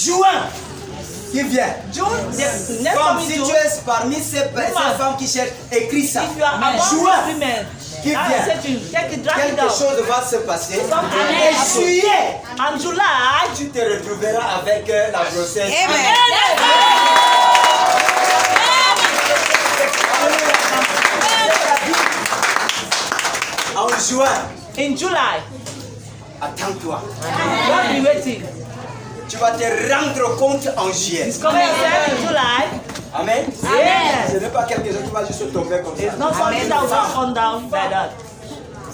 Juin. Qui vient? Comme si tu es parmi ces femmes qui cherchent, écris ça. Juin. Qui vient? Quelque chose va se passer. Et juillet, en July, tu te retrouveras avec la grossesse. En juin. In July. Attends-toi. Don't be waiting. Tu vas te rendre compte en juillet. It's coming in July. Amen. Amen. Ce n'est pas quelque chose qui va juste tomber comme ça. It's not something that will just come down like that.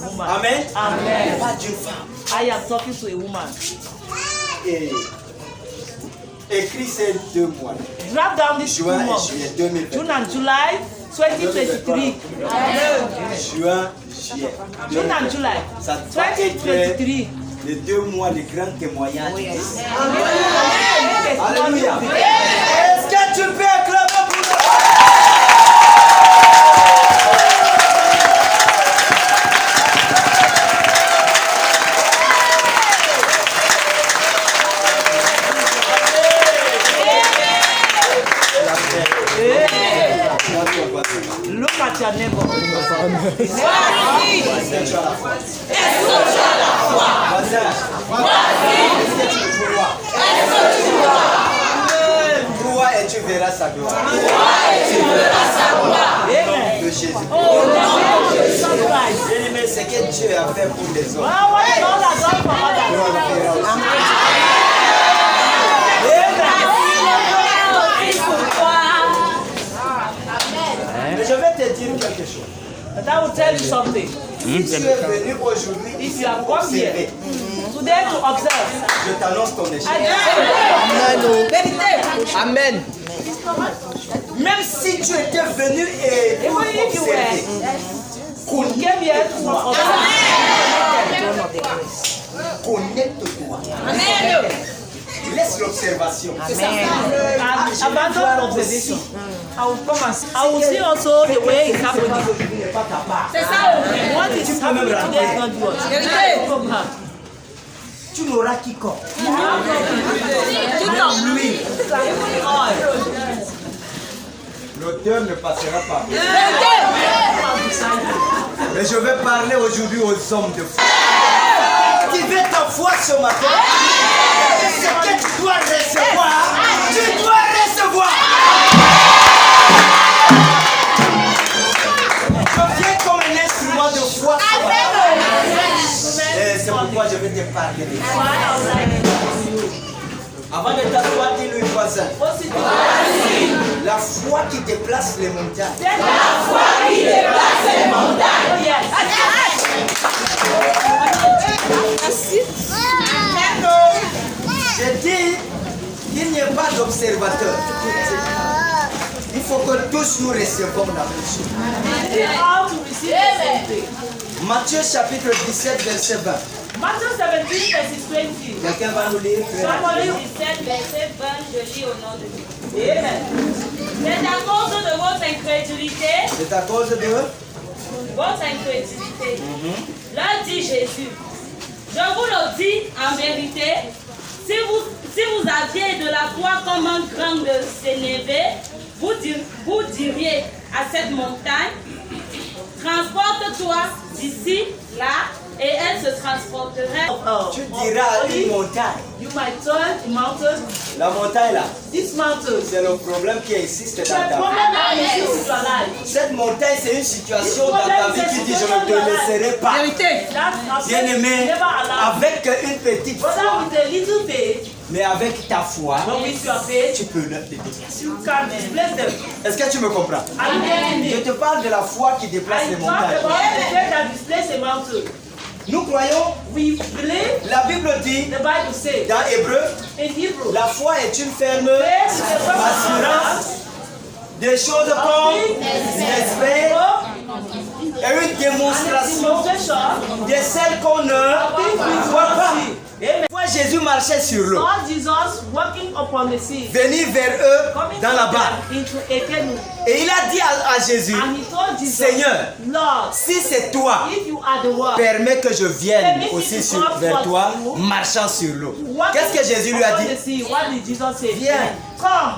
Woman. Amen. Amen. Pas d'une femme. I am talking to a woman. Et écris ces 2 mois. Drop down this 2 Juin et months. juillet 2020. June and July 2023. Juin, juillet. June and July Ça va être 2023. les 2 mois de grand témoignage. Amen. Alléluia. Est-ce que tu peux acclamer pour nous? Look at your neighbor. Crois et tu verras sa gloire. De Jésus. Bien-aimé, ce que Dieu a fait pour les autres. Mais je vais te dire quelque chose. But I will tell you something. Si tu es venu aujourd'hui, If you have come here today to observe, je t'annonce ton échec. Amen. Même si tu étais venu et pour even if you observer, you came here to observe, connecte-toi. Laisse l'observation. and abandon observation. I will see also the way it's happening. What is happening today is not yours. Tu n'auras quiconque. L'auteur ne passera pas. Mais je vais parler aujourd'hui aux hommes de foi. Activez ta foi ce matin. Ce que tu dois recevoir, tu dois recevoir. Je viens comme un instrument de foi ce matin. Et c'est pourquoi je vais te parler de foi. Avant de t'asseoir, dis-le voisin. La foi qui déplace les montagnes. La foi qui déplace les montagnes. J'ai dit qu'il n'y ait pas d'observateur. Il faut que tous nous recevons la même chose. Matthieu chapitre 17, verset 20. Matthieu 17, verset 20. Quelqu'un va nous lire. Somebody 17, verset 20, je lis au nom de Dieu. Amen. C'est à cause de votre incrédulité. C'est à cause de Votre incrédulité. Là dit Jésus. Je vous le dis en vérité, si vous aviez de la foi comme un grain de sénévé, vous diriez à cette montagne, transporte-toi d'ici, là, et elle se transporterait. Tu diras à une montagne. You might turn a mountain. La montagne là, This mountain. c'est le problème qui existe The dans ta vie. problem that exists in your life. Cette montagne, c'est une situation dans ta vie qui dit je ne te laisserai pas. That's Bien-aimé, never allowed. avec une petite Brother, foi, with a little faith, mais avec ta foi, but with your faith, tu peux le déplacer. you can displace them. Est-ce que tu me comprends? Amen. Je te parle de la foi qui déplace I les talk about montagnes. the faith that displaces a mountain. Nous croyons, We believe, la Bible dit the Bible says, dans Hébreu, in Hebrew, la foi est une ferme faith is a assurance des choses qu'on espère et une démonstration demonstration de celles qu'on ne voit pas. Amen. Vois Jésus Jésus marchait sur l'eau. saw Jesus walking upon the sea, Venir vers eux coming dans to la barque. them into a canoe. Et il a dit à Jésus, And he told Jesus, Seigneur, Lord, si c'est toi, if you are the one, permets que je vienne Permets aussi me to sur, come vers toi, towards you. marchant sur l'eau. what Qu'est-ce que Jésus lui a upon dit? the sea, what did Jesus say? Viens. Come,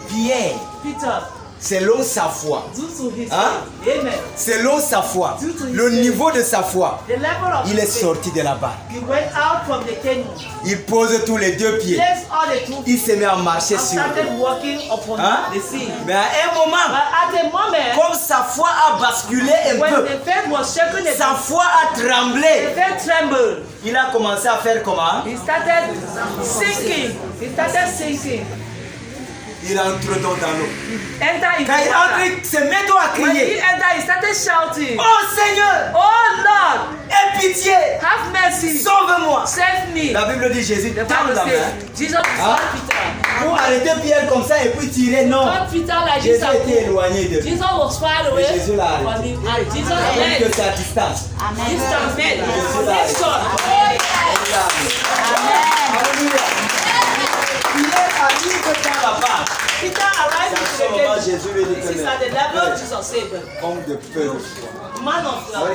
Viens, Peter, selon sa foi. due to his Hein? faith. Amen. Selon sa foi, le niveau de sa foi, The level of il est his faith. sorti de la barque. He went out from the canoe, Il pose tous les deux pieds. placed all the two Il se met à marcher and sur l'eau. started walking upon Hein? the sea. Mais à un moment, But at a moment, comme sa foi a basculé un when peu, the faith was shaken, the sa foi a tremblé, faith trembled. il a commencé à faire comment? He started sinking. He started sinking. Il entre dans l'eau. Enter into Quand il water. entre, se met à When he crier. entered, he started shouting, Oh Seigneur, "Oh Lord, aie pitié, have mercy, sauve-moi. save me." La Bible dit Jésus The tend Bible la main says Jesus Hein? told Peter. pour arrêter Pierre comme ça et puis tirer. Non, Told Peter like Jésus this. était éloigné de lui. Jesus was far away Et Jésus l'a from arrêté. him. And Jesus Il led que c'est à distance. distance. Jésus l'a arrêté. Alléluia. Pierre arrive dans la barque. Peter arrived À into ce the moment, cave. Jésus lui dit This is que at the level Jesus said, homme de peu de foi. "Man of love."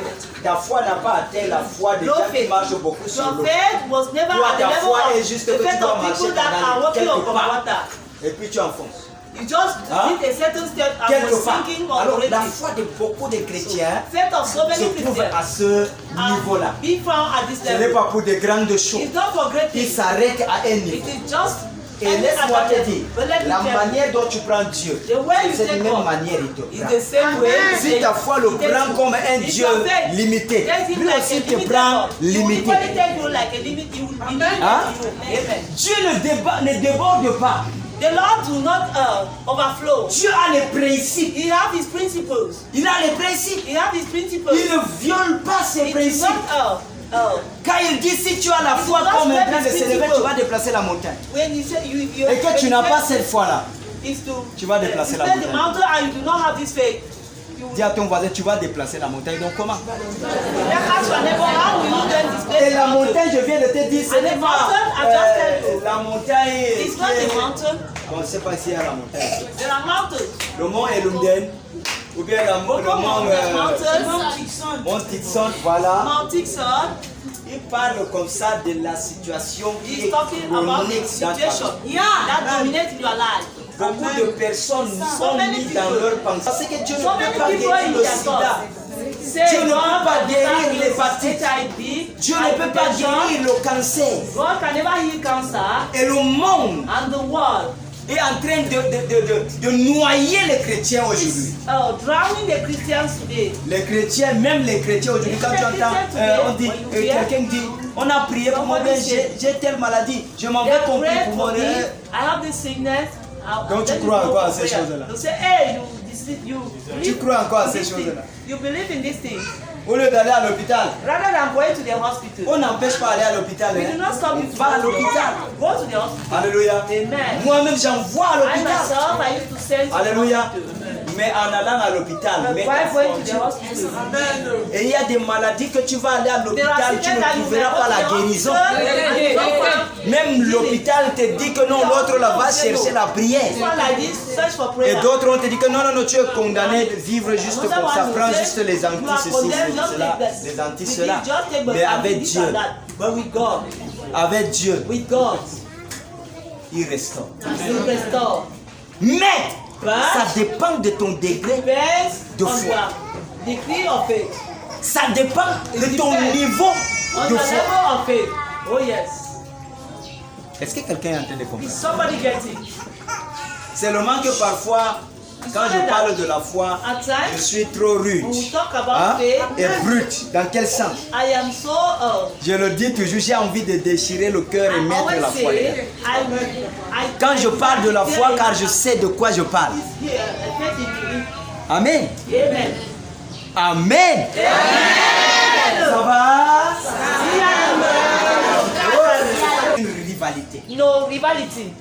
Ta foi n'a pas atteint la foi des No gens qui faith. marchent beaucoup sur Your l'eau. faith was never Toi, at the ta level foi of est juste que the tu faith dois of marcher people that are dans walking quelque upon part. water. Et puis tu enfonces. You just Hein? did a certain step and Quelque was part. sinking Alors already. la foi de beaucoup de chrétiens Faith of so se many trouve à Christians ce niveau-là. be found at this Ce n'est level. pas pour de grandes choses. It's not for great Il things. s'arrête à un It niveau. is just Et ending laisse-moi at te that dire, level. But let me la tell you, manière dont tu prends Dieu, the way you c'est de take la même God manière il te is prend. the same way. Si ta foi le prend comme un If Dieu your faith limité, takes him lui like aussi a te limited prend God, he will limité. equally take you like a limit. He will be limited Hein? to you. Amen. Dieu ne déborde pas. The Lord do not overflow. Dieu a les principes. He have his principles. Il a les principes. He have his principles. Il ne viole pas ses He does principes. not Quand il dit si tu as la foi does comme un not train de have s'élever, principles. tu vas déplacer la montagne. when you say you Et que tu n'as pas cette foi-là, is to tu vas déplacer you la climb the montagne. mountain and you do not have this faith. You dis à ton voisin, tu vas déplacer la montagne. Donc comment? then ask your neighbor, how will you then displace Et the la mountain? montagne, je viens de te dire, ce And n'est the pas mountain, I just tell you. la montagne. It's not a mountain. On ne sait pas s'il y a la montagne. There are mountains. Le mont Elumden, ou bien le mont Mountains. Mont Titson, voilà. Mount Tixon. Il parle comme ça de la situation qui He's est talking about chronique the dans ta situation vie. that dominates in your life. Beaucoup de personnes sont many mises dans people. leur pensée. Parce que Dieu So ne many peut pas people guérir in le their sida. thoughts say Dieu ne God peut pas can guérir never l'hépatite. heal HIV, Dieu ne peut pas guérir le cancer. God can never heal cancer, Et le monde and the world est en train de noyer les chrétiens aujourd'hui. drowning the Christians today. Les chrétiens, même les chrétiens aujourd'hui, quand tu entends, on dit, quelqu'un dit, on a prié pour moi, j'ai telle maladie, je m'en They vais pour pray for me. mourir. I have this sickness. Donc tu let me crois go encore à for ces prayer. choses-là? They'll say, hey, you Tu believe crois encore à in ces this thing. choses-là? You believe in this thing. Au lieu d'aller à l'hôpital, Rather than going to the hospital. on n'empêche pas d'aller à l'hôpital. We hein. do not stop you to Va à l'hôpital. Go to the hospital. Alléluia. Amen. Moi-même, j'envoie à I l'hôpital. myself, I used to send to the Alléluia. hospital. Mais en allant à l'hôpital, But mets why ta foi going en to the Dieu. hospital? Et il y a des maladies que tu vas aller à There are l'hôpital, tu sickness that ne you trouveras pas la go to the guérison. hospital. Même l'hôpital te dit que non, l'autre là va chercher la prière. One like this, search for Et prayer. d'autres ont te dit que non, non, non, tu es condamné de vivre juste comme ça. Prends juste les anti ceci, cela, les anti cela. Mais avec Dieu, But with God, avec Dieu, with God, il restaure. He restore. Mais ça dépend de ton degré. Based De on foi. your degree of faith, Ça dépend de ton niveau on de your foi. level of faith. Oh yes. Est-ce que quelqu'un est en train de Is comprendre? somebody getting? Seulement que parfois, quand je parle de la foi, At je times, suis trop rude when we talk about hein, faith, et brut. Dans quel sens? I am so. Je le dis toujours, j'ai envie de déchirer le cœur et I mettre always la foi dedans. say, I Quand je parle de la foi, car je sais de quoi je parle. Here, faith in belief. Amen. Amen. Amen. Ça va? Une rivalité. No rivalité.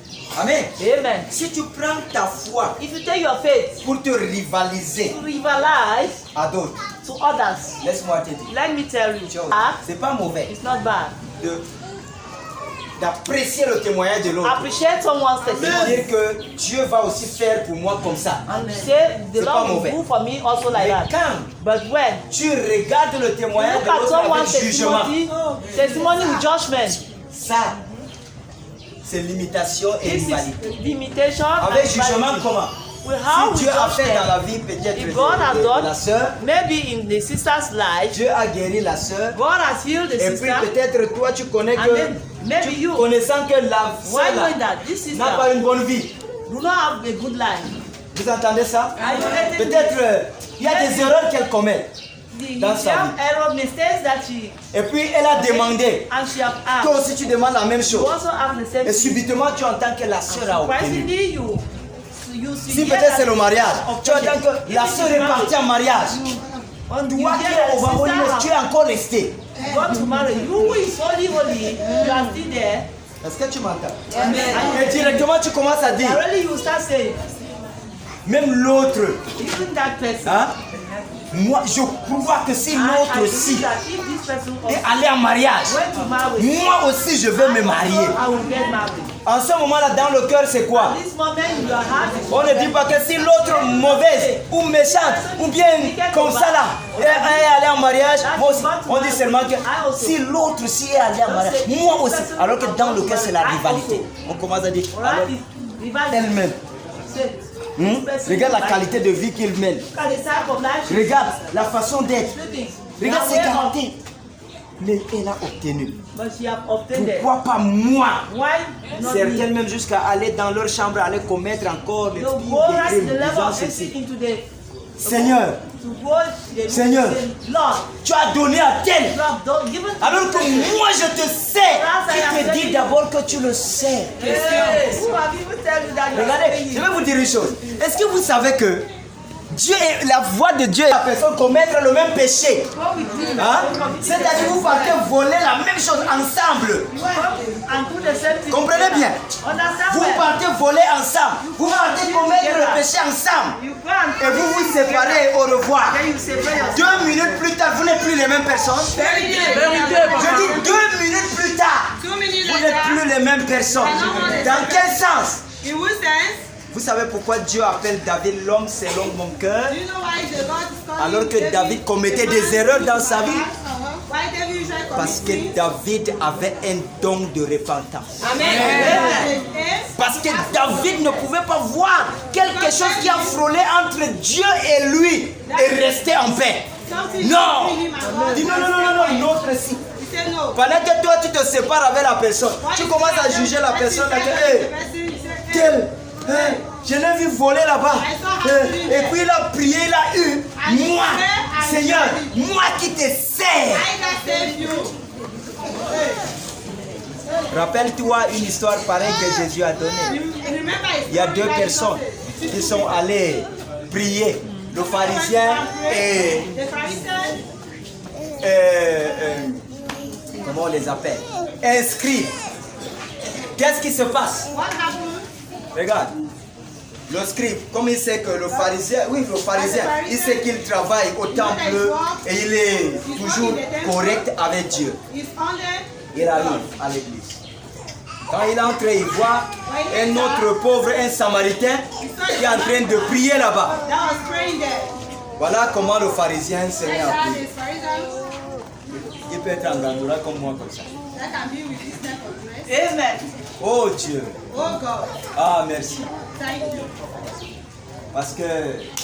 Amen. Amen. Si tu prends ta foi If you take your faith pour te rivaliser to rivalize à d'autres, to others, laisse-moi te dire, let me tell you, chose, act c'est pas mauvais is not bad de d'apprécier le témoignage de l'autre. Appreciate someone's Et testimony. dire que Dieu va aussi faire pour moi comme ça. And say the C'est pas Lord will mauvais. do for me also like Mais that. quand But when tu regardes le témoignage look de at l'autre avec someone's jugement, testimony with judgment, ça, c'est limitation et this rivalité. is limitation Avec and jugement, vanity. comment? With how Si we Dieu a judge fait dans them, la vie peut-être if God has de la done, sœur, maybe in the sister's life, Dieu a guéri la sœur, God has healed the et puis sister, peut-être toi tu connais and que, then maybe you, connaissant que la why sœur knowing là that this n'a pas sister une bonne vie. do not have a good life. Vous entendez ça? Are you getting Peut-être il y a des erreurs qu'elle commet. the dans sa have error mistakes that she Et puis elle a demandé. and she have Toi asked. aussi tu demandes la même You chose. also ask the same Et thing. subitement tu entends que la sœur a obtenu. Surprisingly, you Si peut-être c'est le mariage, tu entends que la sœur est partie en mariage. On Toi qui es au Babylone, tu es encore resté. want to marry you who is holy, you are still there. Est-ce que tu m'entends? Amen. Et directement tu commences à dire, Really, you start saying, même l'autre, even that person. hein? Moi je crois que si I l'autre believe aussi that if this person est allé en mariage, went to marry, moi aussi je veux me marier. I will get married. En ce moment-là, dans le cœur, c'est quoi? At this moment, you are happy. On ne dit pas que si l'autre mauvaise ou méchante ou bien comme ça là est allé en mariage, moi aussi, on dit seulement que si l'autre aussi est allé en mariage, moi aussi. Alors que dans le cœur c'est la rivalité. On commence à dire, alors Alright? Revive elle mène. Say, Regarde la qualité de vie qu'il mène. look at the type of life she Regarde la façon d'être. living. Regarde ses Now, where qualités. Mais elle a obtenu. But she have obtained it. Pourquoi pas moi? Why not Certaines me? même jusqu'à aller dans leur chambre, aller commettre encore les You pires go right to crimes, the level disant of ceci. entering into the Seigneur, to go the Seigneur. Lord, tu as donné à tel. you have done given to Alors que me. moi je te sais, qui te dit d'abord que tu le sais. Yes. Who have even tell you that you are Regardez, saying je it? vais vous dire une chose. Est-ce que vous savez que Dieu est la voix de Dieu, la personne commettre le même péché. What we do, Hein? C'est-à-dire vous partez voler la même chose ensemble. you come and do the same thing. Comprenez bien? Understand Vous well? partez voler ensemble. Vous partez commettre le péché ensemble. You go and Et vous vous séparez au revoir. then you separate yourself. 2 minutes plus tard, vous n'êtes plus les mêmes personnes. Je dis 2 minutes plus tard, 2 minutes vous n'êtes later, plus les mêmes personnes. Dans quel sens? in which sense? Vous savez pourquoi Dieu appelle David l'homme selon mon cœur? Do you know why the Lord is calling Alors que David commettait des erreurs dans sa vie? Why David usually Parce commits que sins? David avait un don de repentance. Amen. Parce que David ne pouvait pas voir quelque chose qui a frôlé entre Dieu et lui et rester en paix. Non! Dis non, non, non, non, non, une autre si. He said no. Pendant que toi tu te sépares avec la personne, tu commences à juger la personne là que, hey, tel, hey, je l'ai vu voler là-bas. Et puis il a prié, il a eu. Moi, Seigneur, moi qui te sers. I can save you. Rappelle-toi une histoire pareille que Jésus a donnée. Remember, Il y a 2 personnes qui sont allées prier. Le pharisien et the Pharisees, comment on les appelle? Inscrits. Qu'est-ce qui se passe? what happened? Regarde. Le scribe, comme il sait que le pharisien, il sait qu'il travaille au temple et il est toujours correct avec Dieu. He's on there. Il arrive à l'église. Quand il entre, il voit un autre pauvre, un samaritain, qui est en train de prier là-bas. That was praying there. Voilà comment le pharisien se met à That prier. is Pharisees. Il peut être en gandoura comme moi comme ça. That can be with this type of dress. Amen. Oh Dieu. Oh God. Ah merci. Thank you. Parce que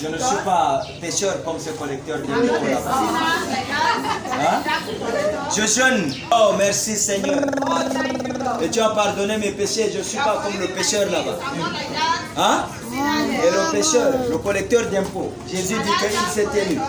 je ne suis pas pécheur comme ce collecteur de I'm not dépôts a là-bas. sinner like that. Hein? Tax collector. Je jeûne. Oh merci Seigneur. Oh, thank you, Lord. Et tu as pardonné mes péchés. Je ne suis pas comme le pécheur là-bas. I'm not like that. Hein? Et le pécheur, le collecteur d'impôts, Jésus dit qu'il s'est élu.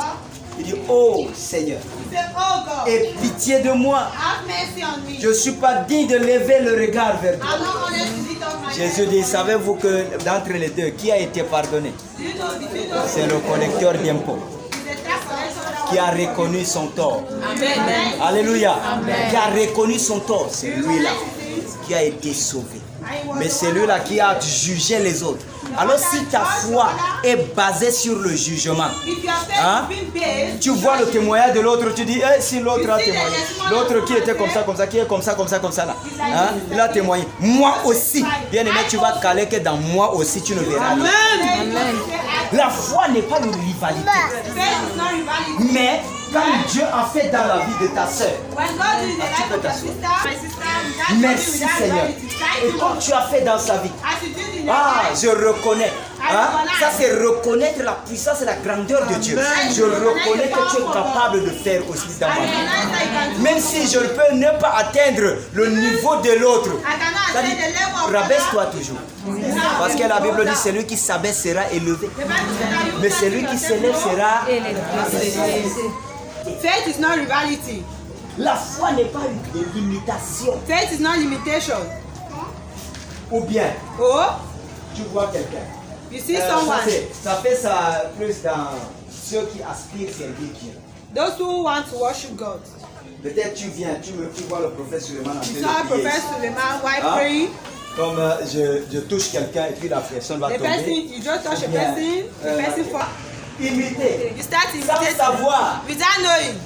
Il dit, oh Seigneur, He said, oh God, aie pitié de moi. have mercy on me. Je ne suis pas digne de lever le regard vers toi. I'm not honest to lift up my Jésus head. dit, savez-vous que d'entre les deux, qui a été pardonné? Do you know between those C'est le collecteur d'impôts is the tax collector qui a reconnu son tort. Alléluia. Qui a reconnu son tort. C'est lui-là qui a été sauvé. Mais celui-là qui a jugé les autres, Alors si ta foi est basée sur le jugement, If your faith hein, is being based, tu vois le témoignage de l'autre, tu dis, eh, si l'autre a témoigné, l'autre qui était comme ça, qui est comme ça là, hein, il a témoigné. Moi aussi, bien aimé, tu vas caler que dans moi aussi, tu ne verras rien. Amen. La foi n'est pas une rivalité. faith is not rivalry. Mais comme Dieu a fait dans la vie de ta soeur, When God did in the life of your sister, my sister, without merci without Seigneur. rivalry, Et comme tu as fait dans sa vie, as you did in the ah, life, je reconnais. Hein? Ça, c'est reconnaître la puissance et la grandeur de Dieu. Je reconnais que tu es capable de faire aussi dans ma vie. Même si je ne peux ne pas atteindre le niveau de l'autre, rabaisse-toi toujours. Parce que la Bible dit celui qui s'abaisse sera élevé. Mais celui qui s'élève sera élevé. faith is not rivalry. La foi n'est pas une limitation. Faith is not limitation. Ou bien, Oh, tu vois quelqu'un. you see someone. Ça fait ça plus dans ceux qui aspirent à servir Dieu. Those who want to worship God. Peut-être tu viens, tu vois le prophète Suleiman en train You saw de prier. Prophet Suleiman while Hein? praying. Comme je touche quelqu'un et puis la personne va The person, tomber. you just touch a Ou bien, person, the person fall. Imiter. You start Sans imitating savoir without knowing.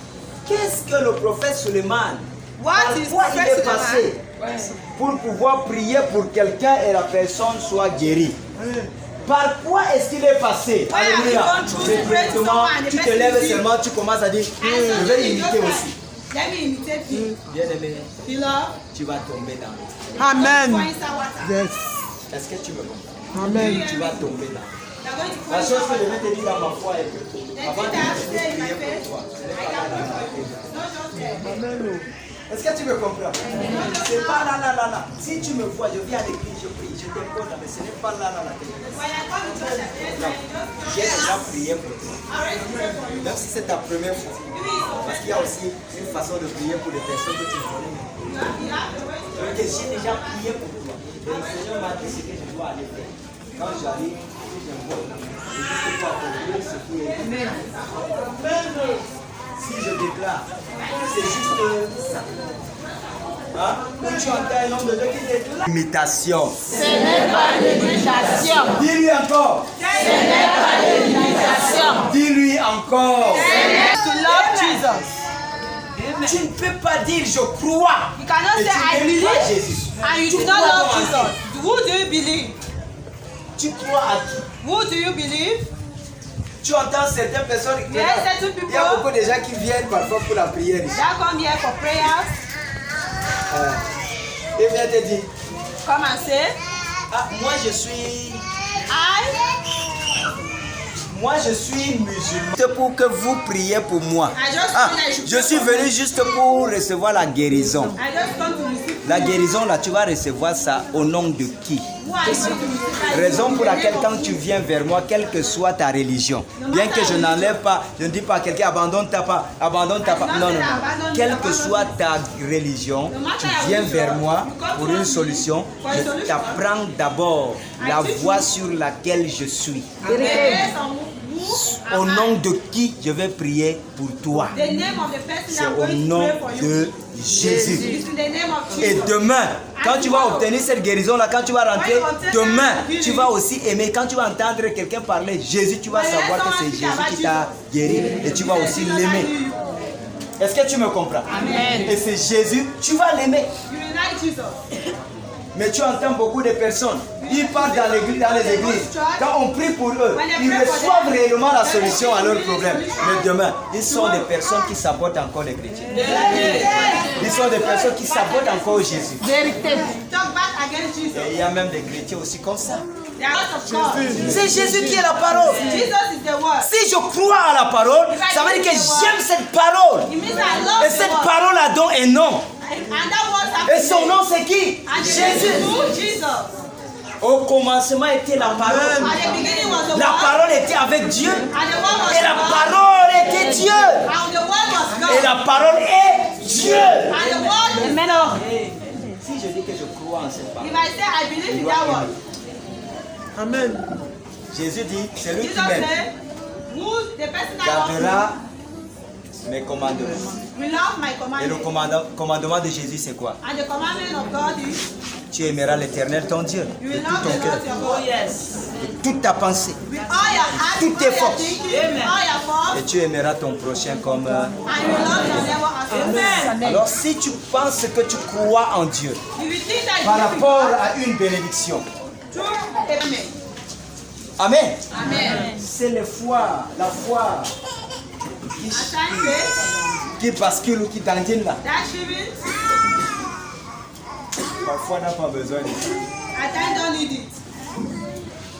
qu'est-ce que le prophète Suleiman, What par is quoi il Prophet est passé pour pouvoir prier pour quelqu'un et la personne soit guérie. Par quoi est-ce qu'il est passé? Why have you Alléluia. gone through to pray to Directement, someone and the tu te person lèves is seulement, tu commences à dire, je vais imiter aussi. Let me imitate him. Bien aimé, Beloved, tu vas tomber dans l'eau. pour Amen. instant water. Yes. Est-ce que tu me comprends? Amen. Tu vas tomber dans l'eau. You're going to La pour chose instant que je water. vais te dire dans ma foi est que avant de prier pour toi, est-ce que tu me comprends? C'est pas là. Si tu me vois, je viens à l'église, je prie, je t'impose, mais ce n'est pas là. J'ai déjà prié pour toi. Même si c'est ta première fois. Parce qu'il y a aussi une façon de prier pour les personnes que tu connais. Donc j'ai déjà prié pour toi. Et le Seigneur m'a dit ce que je dois aller faire. Quand j'arrive, si je vois, je dis que pas accomplir ce qui est. Si je déclare, c'est juste ça. Hein? Quand tu entends un homme de Dieu qui déclare. Imitation. Ce n'est pas l'imitation. Dis-lui encore. Ce n'est pas l'imitation. Dis-lui encore. To love Jesus. Tu ne peux pas dire je crois. You cannot Et say I tu n'aimes pas believe Jésus. and you Tu do not crois love comment Jesus. Who do you believe? Tu crois à qui? Who do you believe? Tu entends certaines personnes. Yes, certain people. Il y a beaucoup de gens qui viennent parfois pour la prière ici. That come here for prayers. Et vient te dire, Come and say, ah, moi je suis musulman. C'est pour que vous priez pour moi. Ah, je suis venu juste pour recevoir la guérison. I just come to receive. La guérison là, tu vas recevoir ça au nom de qui? Who are you going to receive? Raison pour laquelle quand tu viens vers moi, quelle que soit ta religion, bien que je n'enlève pas, je ne dis pas à quelqu'un abandonne ta part. Non. Quelle que soit ta religion, tu viens vers moi pour une solution. Je t'apprends d'abord la voie sur laquelle je suis. Au nom de qui je vais prier pour toi. The name of the person C'est I'm au going to nom pray for you. de Jésus. It's in the name of Et Jesus. demain, quand tu vas obtenir cette guérison-là, quand tu vas rentrer, demain, tu vas aussi aimer. Quand tu vas entendre quelqu'un parler Jésus, tu vas savoir que c'est Jésus qui t'a guéri et tu vas aussi l'aimer. Est-ce que tu me comprends? Amen. Et c'est Jésus, tu vas l'aimer. You unite Jesus. Mais tu entends beaucoup de personnes, ils partent dans les églises. Quand on prie pour eux, ils reçoivent réellement la solution à leurs problèmes. Mais demain, ils sont des personnes qui sabotent encore les chrétiens. Ils sont des personnes qui sabotent encore Jésus. Vérité. Talk back against Jesus. Et il y a même des chrétiens aussi comme ça. They are out of God. C'est Jésus qui est la parole. Jesus is the word. Si je crois à la parole, ça veut dire que j'aime cette parole. It means I love Et the cette word. parole a donc un nom. And that word Et son nom c'est qui? and the Jésus. name is Jesus. Au commencement était la parole. At the beginning was the La word. parole était avec Dieu. And the word was Et la God. parole était Dieu. And the word was God. Et la parole est Dieu. And the word is Maintenant. Si je dis que je crois en cette parole, If I say I believe in that word, Amen. Jésus dit, celui Jesus qui m'aime said, who the person that loves gardera mes commandements. me will love my Et le commandment. commandement de Jésus c'est quoi? And the commandment of God is Tu aimeras l'Éternel ton Dieu You de will tout love ton the cœur, Lord your Oh God. yes. de toute ta pensée. With all your heart, Toutes tes all your forces. thinking, Amen. all your Et thoughts, tu aimeras ton prochain comme... and you will love your neighbor as yourself. Amen. Alors si tu penses que tu crois en Dieu If you think that par you rapport à une bénédiction, true, amen. Amen. Amen. C'est la foi At times, faith, qui bascule ou qui dandine là. that shivering, Parfois on n'a pas besoin de ça. at times don't need it.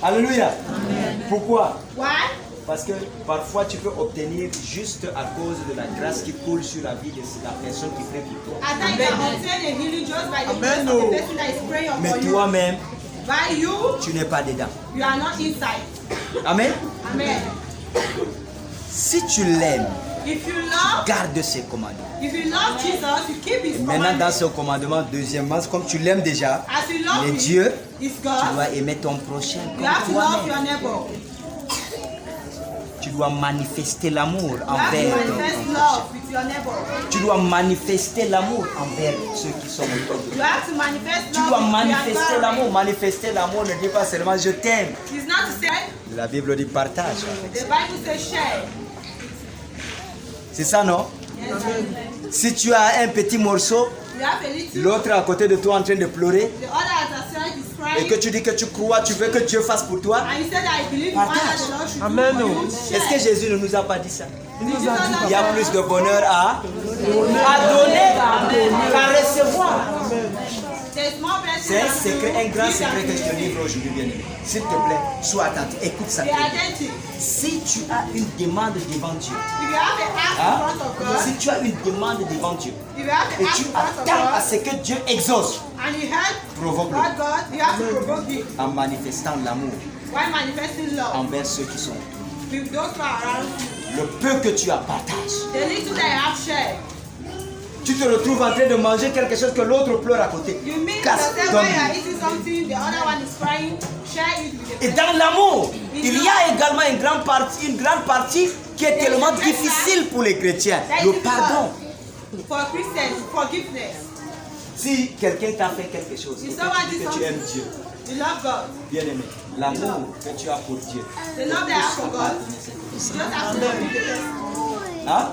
Alléluia. Pourquoi? Why? Parce que parfois tu peux obtenir juste à cause de la grâce qui coule sur la vie de la personne qui prie pour toi. At times you can obtain a healing just by the grace of the person that is praying Mais for you. toi-même, By you, tu n'es pas dedans. you are not inside. Amen. Amen. Si tu l'aimes, If you love, garde ses commandements. if you love Jesus, you keep his Maintenant, dans commandments. ce commandement, deuxièmement, comme tu l'aimes déjà, As you love le him, Dieu, is tu God. dois aimer ton prochain You have comme to love toi-même. your neighbor. Tu dois manifester l'amour You have to envers ton manifest prochain. love with your neighbor. Tu dois manifester l'amour envers ceux qui sont autour de toi. You have to manifest Tu love dois with your manifester environment. l'amour. Manifester l'amour ne dit pas seulement je t'aime. It's not to say, La Bible dit partage. the Bible says share. C'est ça, non? Yes. Si tu as un petit morceau, You have a little, l'autre à côté de toi en train de pleurer, the other at the side is et crying, que tu dis que tu crois, tu veux que Dieu fasse pour toi, and you said that I believe in what Partage. the Lord should Amen. do for you. est-ce que Jésus ne nous a pas dit ça? Did you not Il y a know plus that? de bonheur à donner qu'à recevoir. There's more blessings C'est un than secret, un grand give than secret que je te receive. livre aujourd'hui, bien aimé. S'il te plaît, sois attentif, écoute ça. Be attentive. Si tu as une demande devant Dieu, If you have a ask hein, in front of God, si tu as une demande devant Dieu, if you have et a ask tu in front of attends à God, ce que Dieu exauce and you have Provoque-le. God, you have to provoke him en manifestant l'amour while manifesting love envers ceux qui sont. with those who are around you. Le peu que tu as, partage. The little that you have shared. Tu te retrouves en train de manger quelque chose que l'autre pleure à côté. You mean Casse, yourself when you donne-lui. are eating something, the other one is crying, share it with the Et person. dans l'amour, il y a également une grande partie qui est tellement difficile pour les chrétiens. Le pardon. For Christians, forgiveness. Si quelqu'un t'a fait quelque chose, et If que someone tu dis did que tu aimes something, Dieu, you love God. bien aimé, l'amour que tu as pour Dieu, The love that you have for God, just have to love the person. hein?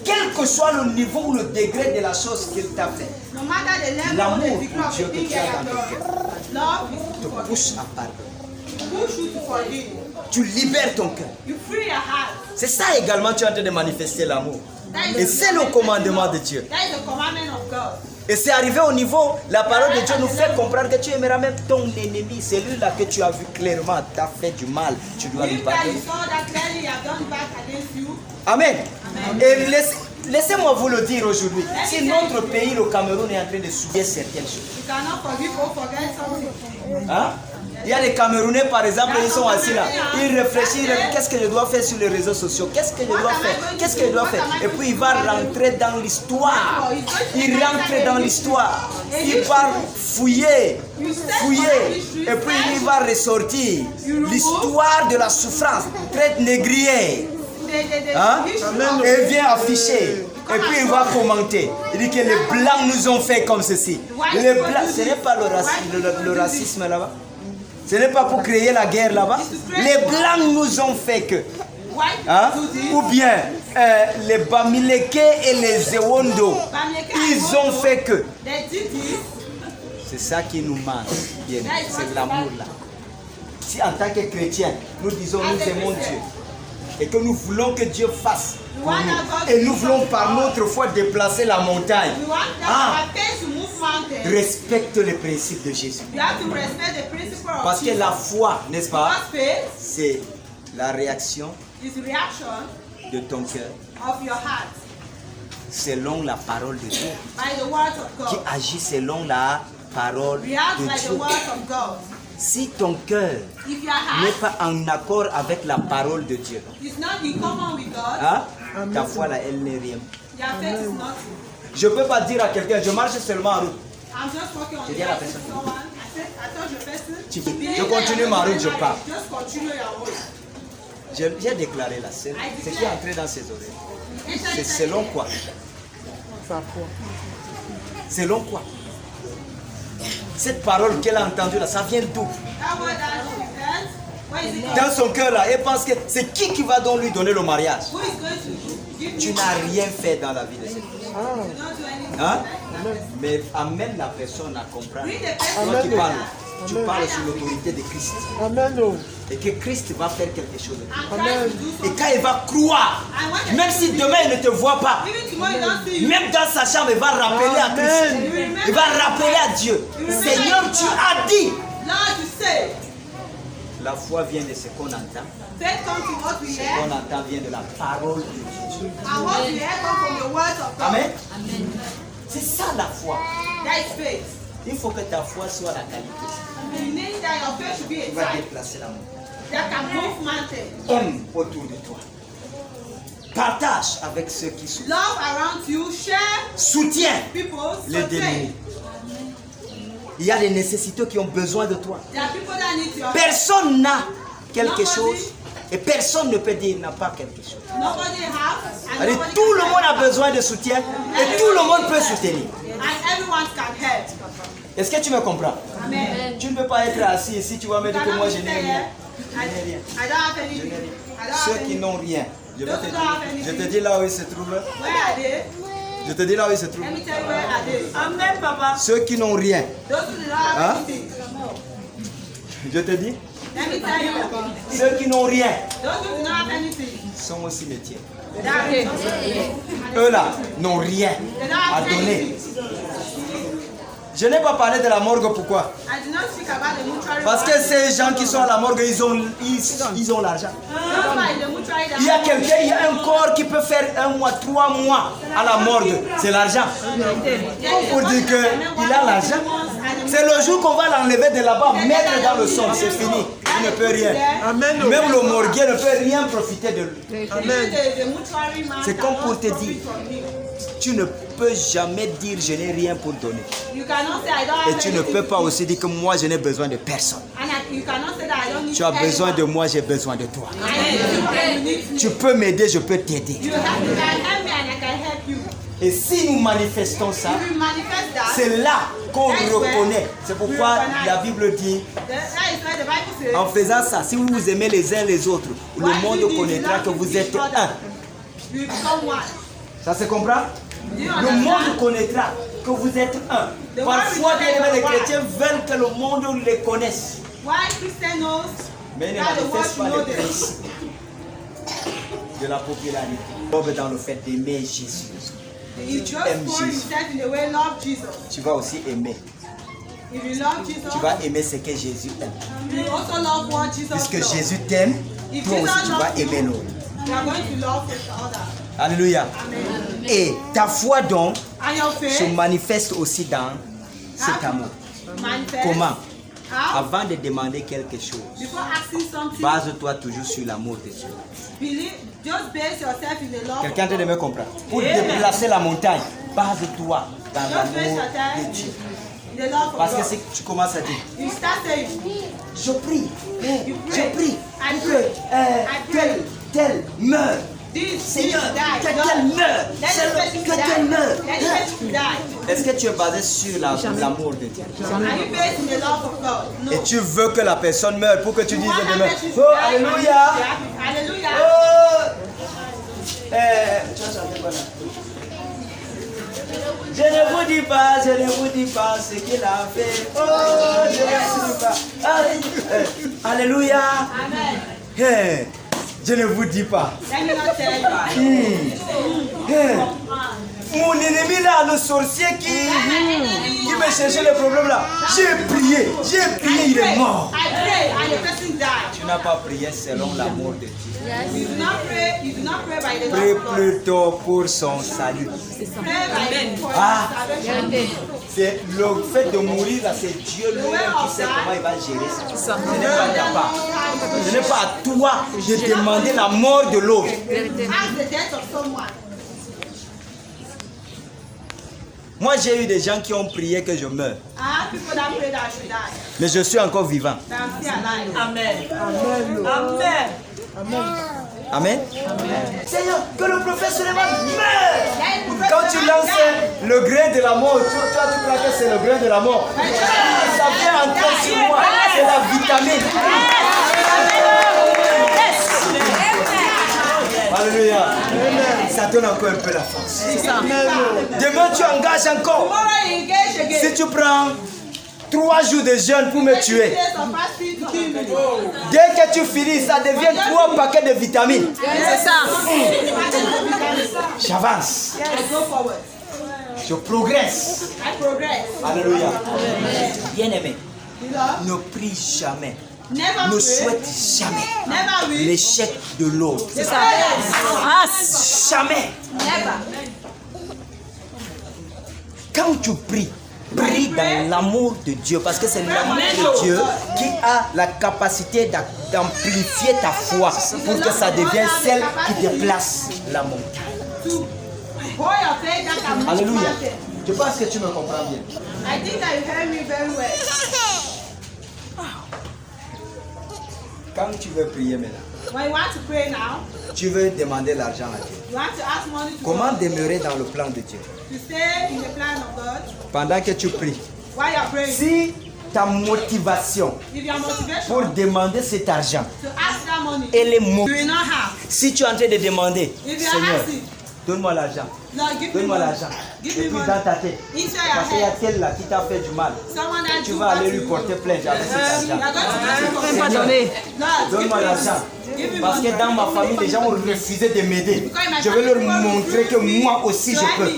Quel que soit le niveau ou le degré de la chose qu'il t'a fait, No matter the level or l'amour the degree pour of Dieu the que thing tu that as you dans ton have cœur done, love is te to forgive. pousse à pardonner. Push you to forgive. Tu libères ton cœur. You free your heart. C'est ça également, tu es en train de manifester l'amour. That is Et the c'est le commandement de Dieu. That is the commandment of God. Et c'est arrivé au niveau, la parole de Dieu nous fait comprendre que tu aimeras même ton ennemi, celui-là que tu as vu clairement, t'a fait du mal, tu dois lui If that pardonner. you saw that clearly you have done bad against you, Amen. Et laissez-moi vous le dire aujourd'hui. Si notre pays, le Cameroun, est en train de subir certaines choses. you cannot forgive or forget something. Hein? Il y a des Camerounais, par exemple, ils sont assis là. Ils réfléchissent, qu'est-ce que je dois faire sur les réseaux sociaux? Qu'est-ce que je dois faire? Qu'est-ce que je dois faire? Et puis il va rentrer dans l'histoire. Il rentre dans l'histoire. Il va fouiller. Et puis il va ressortir l'histoire de la souffrance, traite négrière. Hein? Et vient afficher. Et puis il va commenter. Il dit que les blancs nous ont fait comme ceci. Les blancs, ce n'est pas le racisme là-bas. Ce n'est pas pour créer la guerre là-bas. Les blancs nous ont fait que. Hein? Ou bien les Bamileke et les Zewondo, ils ont fait que. C'est ça qui nous manque. C'est l'amour là. Si en tant que chrétiens, nous disons nous aimons Dieu et que nous voulons que Dieu fasse pour nous, et nous voulons par notre foi déplacer la montagne, You want ah, that faith to move mountains. respecte les principes de Jésus. You have to respect the principle of Parce que Jesus. la foi, n'est-ce pas, God's faith c'est la réaction is reaction de ton cœur of your heart selon la parole de Dieu, by the words of qui God. agit selon la parole React de by the Dieu. words of God. Si ton cœur If your n'est heart pas en accord avec la parole de Dieu, is not in common with God, hein, ta foi là, elle n'est rien. your faith is nothing. Je ne peux pas dire à quelqu'un, je marche seulement en route. I'm just walking on Je the dis à la road with personne. someone. I told the person, Tu- believe je that continue you're ma going route, je right, pars. just continue your way. J'ai déclaré là, c'est ce qui est entré dans ses oreilles. C'est selon quoi? Selon quoi? cette parole qu'elle a entendue là, ça vient d'où? That word that she heard, where is it from? Dans son cœur là, elle pense que c'est qui va donc lui donner le mariage? Who is going to give Tu you? n'as rien fait dans la vie de cette personne. You don't do anything. Hein? Mais amène la personne à comprendre. Bring the person Toi to qui parles, that. tu parles sous l'autorité de Christ. Amen. Oh. Et que Christ va faire quelque chose. And try to do Et something. quand il va croire, même si demain il ne te voit pas, Even tomorrow you don't see you. même dans sa chambre, il va rappeler à Christ. Il va rappeler à Dieu. Seigneur, tu as dit. Lord, you say. La foi vient de ce qu'on entend. Faith comes from what we Ce hear. qu'on entend vient de la parole de Dieu. And what we hear comes from the words of God. Amen. C'est ça la foi. That is faith. Il faut que ta foi soit la qualité. You need that your faith should be a Tu vas type déplacer la montagne. that can move mountains. Aime autour de toi. Partage avec ceux qui souffrent. Love around you. Share Soutiens people. les démunis. Il y a des nécessiteux qui ont besoin de toi. There are people that need your Personne n'a quelque chose et personne ne peut dire n'a pas quelque chose. Nobody have. And Allez, nobody tout le can monde a help. besoin de soutien et tout le monde peut soutenir. And everyone can help. Est-ce que tu me comprends? Amen. Tu ne peux pas être assis ici, tu vas me dire que moi je n'ai rien. I don't have anything. I don't Ceux have qui anything. n'ont rien, je te dis là où ils se trouvent. Where are they? Je te dis là où ils se trouvent. Let me tell you where are they. Amen, papa. Ceux qui n'ont rien, Those who do not have Hein? anything. je te dis, Let me tell you. ceux qui n'ont rien Those who do not have anything. sont au cimetière. They don't have Eux là n'ont rien à donner. Je n'ai pas parlé de la morgue, pourquoi? I do not speak about the mortuary. Parce que ces gens qui sont à la morgue, ils ont l'argent. Those who are in the mortuary that Il y a quelqu'un, il y a un corps qui peut faire 1 mois, 3 mois à la morgue. C'est l'argent. Pour dire qu'il a l'argent. C'est le jour qu'on va l'enlever de là-bas, mettre dans le sol, c'est fini. Il ne peut rien. Amen. Même le morguier ne peut rien profiter de lui. the mortuary man C'est comme pour te cannot dire. profit from you. Tu ne peux jamais dire je n'ai rien pour donner. You cannot say I don't have Et tu ne anything peux to pas give. aussi dire que moi je n'ai besoin de personne. And you cannot say that I don't need Tu as besoin de anyone. moi, j'ai besoin de toi. I need you and you need me. Tu peux m'aider, je peux t'aider. You can help me and I can help you. Et si nous manifestons ça, If you manifest that, c'est là qu'on reconnaît. C'est pourquoi la Bible dit, that is where the Bible says. en faisant ça, si vous vous aimez les uns les autres, le Why monde do you connaîtra love que vous each êtes other? un. You become one. Ça se comprend? Do you Le understand? monde connaîtra que vous êtes un. Parfois, bien aimés, les chrétiens veulent que le monde les connaisse. Why Christian knows Mais ils ne that the world manifestent pas should know le them. principe de la popularité. L'homme dans le fait d'aimer Jésus. If Si you tu just aimes pour Jésus, yourself in the way love Jesus. tu vas aussi aimer. If you love Jesus, Tu vas aimer ce que Jésus aime. you also love what Jesus Puisque loves. Jésus t'aime, If toi Jesus aussi tu vas loves you, aimer l'autre. you are going to love each other. Alléluia. Amen. Et ta foi donc And your se faith manifeste aussi dans cet amour. manifests. Comment? How? Avant de demander quelque chose, Before asking something, base-toi toujours sur l'amour de Dieu. believe, just base yourself in the love Quelqu'un of te God. me comprendre. Pour déplacer la montagne, base-toi dans Just base l'amour yourself de Dieu. in the love of Parce que God. si tu commences à dire, You start saying, je prie, You je pray. prie I que pray. I pray. tel meurt. this Seigneur, die. que Lord, tel meurt. let this person Que die. tel meurt. Let this person die. Est-ce que tu es basé sur l'amour de Dieu? Are you based in the love of God? No. Et tu veux que la personne meure pour que tu dises You want demain, that person to oh die and you alléluia, be happy. Hallelujah. oh, tu as chanté quoi là? Je ne vous dis pas ce qu'il a fait. Oh, je ne vous dis pas. Alléluia. Amen. Eh, je ne vous dis pas. Let me not tell you. Eh, mon ennemi là, le sorcier qui me cherchait le problème là, j'ai prié, il est mort. I pray and the person died. Tu n'as pas prié selon l'amour de Dieu. You do not pray by the Prie love of God. plutôt pour son salut. Pray by for Ah. salvation. C'est le fait de mourir là, c'est Dieu lui-même qui sait comment il va gérer ça. Ce n'est pas ta part. Ce n'est pas à toi de demander la mort de l'autre. Ask the death of someone. Moi j'ai eu des gens qui ont prié que je meure. I have people that pray that I should die. Mais je suis encore vivant. But I'm still alive. Amen. Amen. Amen. Seigneur, que le prophète Suleiman meure. Let the Quand tu lances le grain de la mort, toi tu crois que c'est le grain de la mort. entrer sur moi. C'est la vitamine. Alléluia. Ça donne encore un peu la force. Demain, tu engages encore. Si tu prends 3 jours de jeûne pour me tuer, dès que tu finis, ça devient 3 paquets de vitamines. C'est ça. J'avance. Je progresse. Alléluia. Bien-aimé, ne prie jamais. Ne souhaite jamais l'échec de l'autre. C'est ça. Jamais. Quand tu pries, prie dans l'amour de Dieu, parce que c'est l'amour de Dieu qui a la capacité d'amplifier ta foi pour que ça devienne celle qui déplace la montagne. Alléluia. Je pense que tu me comprends bien. I think that you heard me very well. Quand tu veux prier maintenant, When you want to pray now, tu veux demander l'argent à Dieu. you want to ask money to Comment God demeurer dans le plan de Dieu? to stay in the plan of God Pendant que tu pries, while you are praying. si ta motivation If your motivation pour demander cet argent, to ask that money, elle est you mauvaise. will not have. Si tu es en train de demander, If you are Seigneur, asking, donne-moi l'argent, Lord, give me donne-moi money. l'argent. Et Give me puis money. dans ta tête, Inside parce your qu'il y a head, tel là qui t'a fait du mal, someone that tu do vas bad aller to lui you. porter plainte avec cet You argent. are going to ask him for Pas money. donné. Lord, give Donne-moi me l'argent. Give me Parce que money. dans ma famille, les gens ont refusé de m'aider. Je veux leur montrer que moi aussi je peux.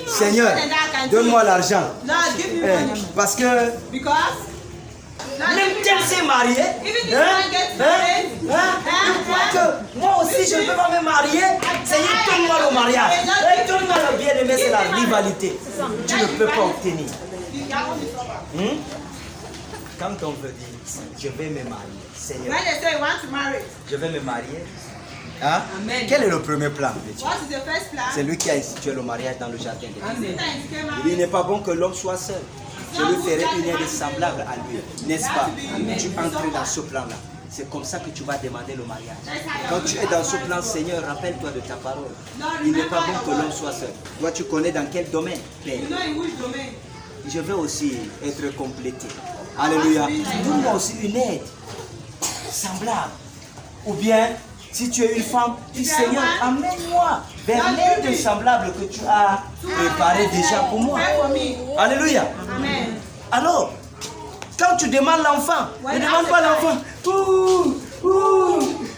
Seigneur, donne-moi l'argent. Lord, give me money. Parce que Because Lord, même give si me elle s'est mariée, Even if I get married, je crois que moi aussi je ne peux pas me marier. Seigneur, donne-moi le mariage. Donne-moi le bien-aimé, c'est la rivalité. Tu ne peux pas obtenir. Quand on veut dire, je vais me marier, Seigneur, when they say you want to marry, je vais me marier. Hein? Quel est le premier plan de Dieu? what is the first plan? C'est lui qui a institué le mariage dans le jardin de Dieu. Sometimes you get Il married. n'est pas bon que l'homme soit seul. Je lui ferai une aide semblable à lui. N'est-ce pas? Tu entres dans ce plan-là. C'est comme ça que tu vas demander le mariage. Quand tu es dans ce plan, Seigneur, rappelle-toi de ta parole. Il n'est pas bon que l'homme soit seul. Toi, tu connais dans quel domaine? Père. You know in which domain? Je veux aussi être complété. Alléluia. Donne-moi aussi une aide semblable. Ou bien, si tu es une femme, dis Seigneur, amène-moi vers l'aide semblable que tu as préparé déjà pour moi. Pray for me. Alléluia. Amen. Alors, quand tu demandes l'enfant, ne demande pas l'enfant. Je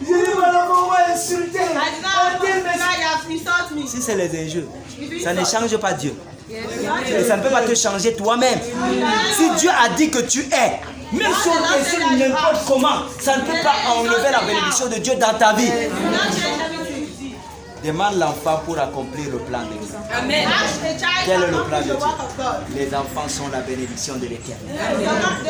demande l'enfant, on va insulter. I did not know that you have insulted me. Si c'est les injures, ça ne change pas Dieu. Et ça ne peut pas te changer toi-même. Si Dieu a dit que tu es, même si on t'insulte n'importe comment, ça ne peut pas enlever la bénédiction de Dieu dans ta vie. You not change everything you see. Demande l'enfant pour accomplir le plan de Dieu. Amen. Ask a child Quel est to le plan accomplish de the work of God. Dieu? Les enfants sont la bénédiction de l'Éternel.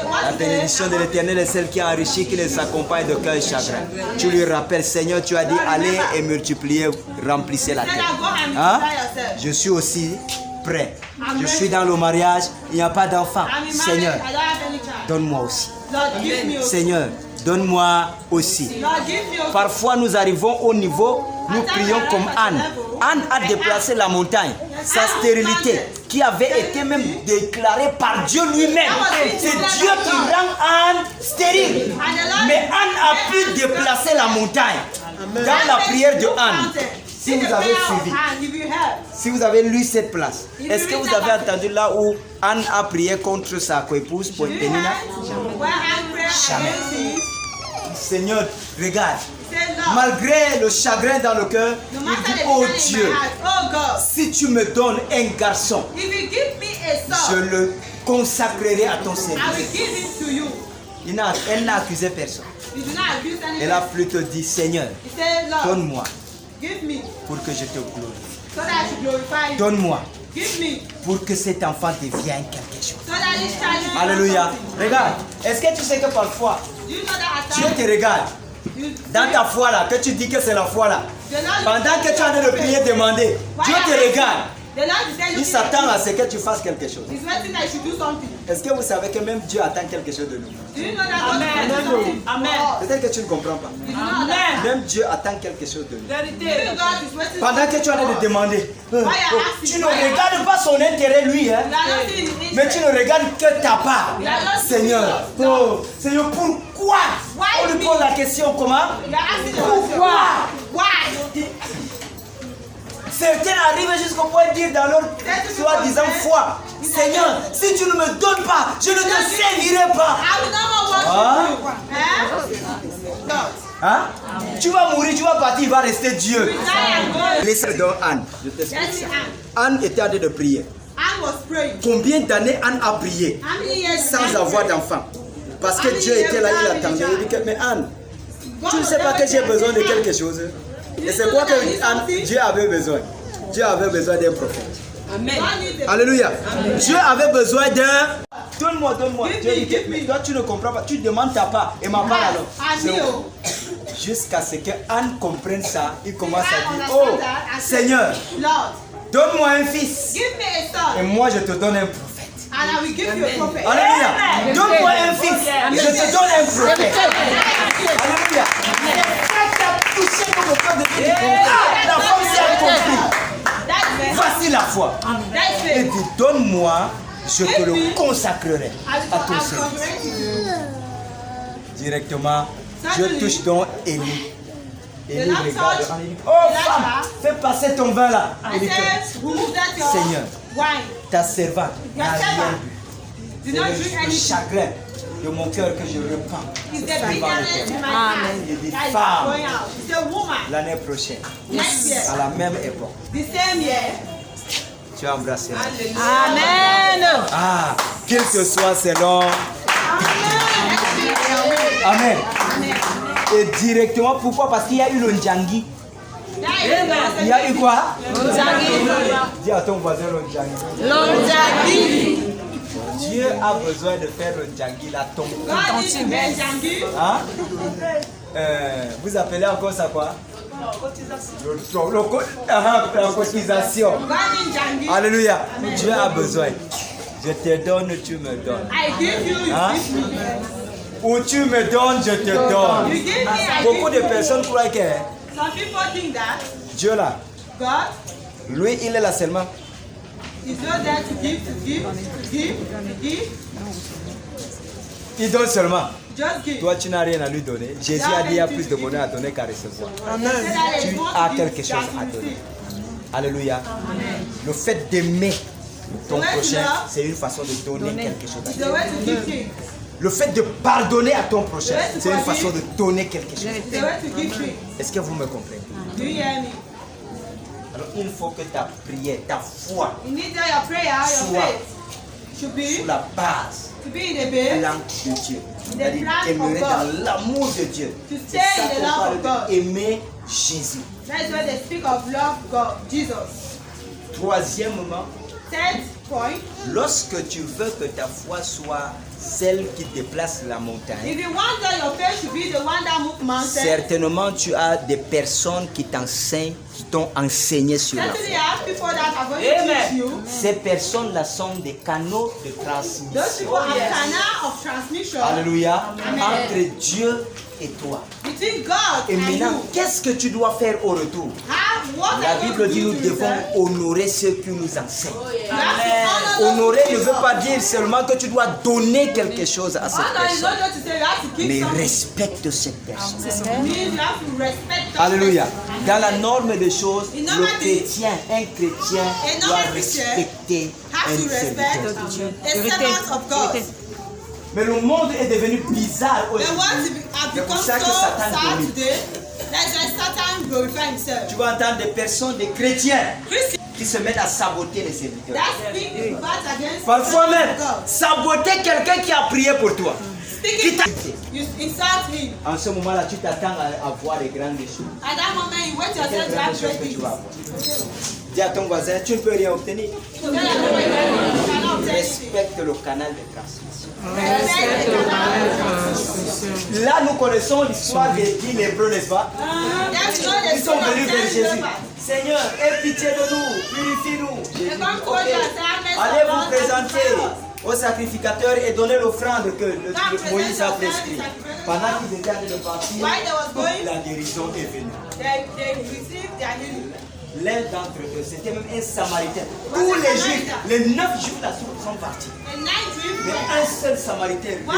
What La is the bénédiction de l'Éternel est celle qui enrichit, qui les accompagne de cœur et chagrin. Tu lui rappelles, Seigneur, tu as dit allez et multipliez, remplissez la Say terre. that go and Hein? multiply yourself. Je suis aussi prêt. Je suis dans le mariage, il n'y a pas d'enfant. I'm in marriage, Seigneur, I don't have any child. donne-moi aussi. Lord, give me also. Seigneur, donne-moi aussi. Lord, give me also. Parfois, nous arrivons au niveau, nous prions comme Anne. Anne a déplacé la montagne, sa stérilité, qui avait été même déclarée par Dieu lui-même. C'est Dieu qui rend Anne stérile. Mais Anne a pu déplacer la montagne. Dans la prière de Anne, si vous avez suivi, si vous avez lu cette place, est-ce que vous avez entendu là où Anne a prié contre sa coépouse pour Pénina? Seigneur, regarde. Malgré le chagrin dans le cœur, il dit, oh Dieu, si tu me donnes un garçon, je le consacrerai à ton service. Elle n'a accusé personne. Elle a plutôt dit, Seigneur, donne-moi pour que je te glorifie. Donne-moi pour que cet enfant devienne quelque chose. Alléluia. Regarde, est-ce que tu sais que parfois, Dieu te regarde dans ta foi là, que tu dis que c'est la foi là. Pendant que tu es en train de prier, demander, Dieu te regarde The Lord is telling Il s'attend à ce que tu fasses quelque chose. He's waiting that you should do something. Est-ce que vous savez que même Dieu attend quelque chose de nous? Do you know that God Amen. is something for Amen. us? Peut-être que tu ne comprends pas. You do not understand. Amen. Même Dieu attend quelque chose de nous. Vérité. Even God is waiting Pendant que tu es en train de for us. demander, tu ne Why are regardes pas son intérêt lui, hein, You are not seeing his mais tu interest. ne regardes que ta part. Seigneur, oh, Seigneur, pourquoi? On lui pose la question comment? You are asking the Pourquoi? question. Why? Certains arrivent jusqu'au point de dire dans leur soi-disant foi, Seigneur, si tu ne me donnes pas, je ne te servirai pas. I will never worship you. God. Hein? Tu vas mourir, tu vas partir, il va rester Dieu. Die and go. Laissez donc Anne. Je t'explique That's ça. Anne. Anne était en train de prier. Anne was praying. Combien d'années Anne a prié How many years sans Anne avoir prayed? d'enfant? Parce que Dieu était là, il attendait. Il dit que, mais Anne, God tu ne was sais pas que never j'ai besoin de telling quelque Anne. chose. Et c'est quoi que Dieu avait besoin? Dieu avait besoin d'un prophète. God needs a Alléluia. Dieu avait besoin d'un... Donne-moi, donne-moi. Give Dieu me, dit que, give me. mais toi tu ne comprends pas. Tu demandes ta part et ma part alors. I C'est- know. Jusqu'à ce que Anne comprenne ça, il commence à dire, I oh understand that. I said, Seigneur, Lord, donne-moi un fils. give me a Et son, moi je te donne un prophète. and I will give you a prophet. Alléluia. Donne-moi un fils. Je te donne un prophète. Alléluia. Quand tu as touché comme au cœur de Dieu, la femme s'est compris. That's faith. Voici la foi. That's Et faith. dit, donne-moi, je te le consacrerai à ton I'm Seigneur. covering you. Directement, je touche donc Élie. Élie The regarde, Lord il dit, oh touched femme, fais passer ton vin là. I Il dit que said, remove that your Seigneur, wine. ta servante n'a Your rien servant. bu. Do not C'est drink le anything. chagrin de mon cœur que je repens. It's the Devant bitterness l'Éternel. in my heart Il dit, that is femme. going out. It's a woman. L'année prochaine, Next year, à la même époque, the same year. tu as embrassé. Amen. Ah, qu'il te soit selon. Amen. Et directement, pourquoi? Parce qu'il y a eu le Ndjangi. Il y a eu quoi? Dis à ton voisin le Ndjangi. Dieu a besoin de faire le Ndjangi, la tombe. God needs to make Jangi. Hein? Vous appelez encore ça quoi? La cotisation. God needs Jangi. Alléluia. Dieu a besoin. Je te donne, tu me donnes. I give you, you Hein? give me. Ou tu me donnes, je te donne. You give me, I Beaucoup de give you. personnes croient que Some people think that Dieu là, God lui, il est là seulement. is not there to give, to give, to give, to give. Il donne seulement. Just give. Toi, tu n'as rien à lui donner. Jésus a dit il y a plus de bonheur à donner qu'à recevoir. Say that Tu it's not as to give, quelque chose that à you donner. receive. Alléluia. Le fait d'aimer ton prochain, c'est une façon de donner quelque chose à It's lui. the way to give things. Le fait de pardonner à ton prochain, c'est une façon de donner quelque chose. It's the way to give things. Est-ce que vous me comprenez? Do you hear me? Alors, il faut que ta prière, ta foi, You need that your prayer, your Soit. faith should sur be la base to be in the du base, plan de Dieu. C'est-à-dire plan demeurer of God. dans l'amour de Dieu. To C'est stay ça in the qu'on love parle of God. d'aimer Jésus. That's why they speak of love God, Jesus. Troisièmement, Third point, lorsque tu veux que ta foi soit celle qui déplace la montagne, if you want that your faith should be the one that moves mountains, certainement tu as des personnes qui t'enseignent, qui t'ont enseigné sur la certainly foi. have people that are going to teach you. Ces personnes-là sont des canaux de Those transmission. people are canal of transmission Alléluia. Amen. Entre Dieu et toi. between God Et and maintenant, you. qu'est-ce que tu dois faire au retour? What La are you Bible going dit to nous do devons yourself? honorer ceux qui nous enseignent. You have to honor Honorer those ne veut people. pas dire seulement que tu dois donner quelque chose à cette Honor is personne, not just to say you have to keep mais something. respecte cette personne. It means you have to respect that Alléluia. person. Dans la norme des choses, In le normal chrétien, un chrétien A doit normal Christian respecter Have un to respect serviteur. the servants of God. Mais le monde est devenu bizarre The aujourd'hui. world has C'est pour become ça so que Satan sad domine. today. That's why Satan glorify himself. Tu vas entendre des personnes, des chrétiens, Christians qui se mettent à saboter les serviteurs. that speak bad against Parfois the même, servants of God. saboter quelqu'un qui a prié pour toi. Speaking, Qui t'a- you insult him. En ce moment-là, tu t'attends à voir les grandes choses. At that moment, you wait Quelles yourself to grandes have choses que great tu things. vas avoir? Dis à ton voisin, tu ne peux rien obtenir. So that you cannot obtain respecte le canal de transmission. Respecte le canal de transmission. Là, nous connaissons l'histoire des 10 lépreux, n'est-ce pas? Ils sont venus vers Jésus. Seigneur, aie pitié de nous, purifie-nous. Jésus dit, ok, allez vous présenter au sacrificateur et donner l'offrande que Moïse a prescrit. Pendant qu'ils étaient en train de partir, la guérison est venue. L'un d'entre eux, c'était même un Samaritain. Tous les Juifs, les 9 Juifs là sont partis. Mais un seul Samaritain, non.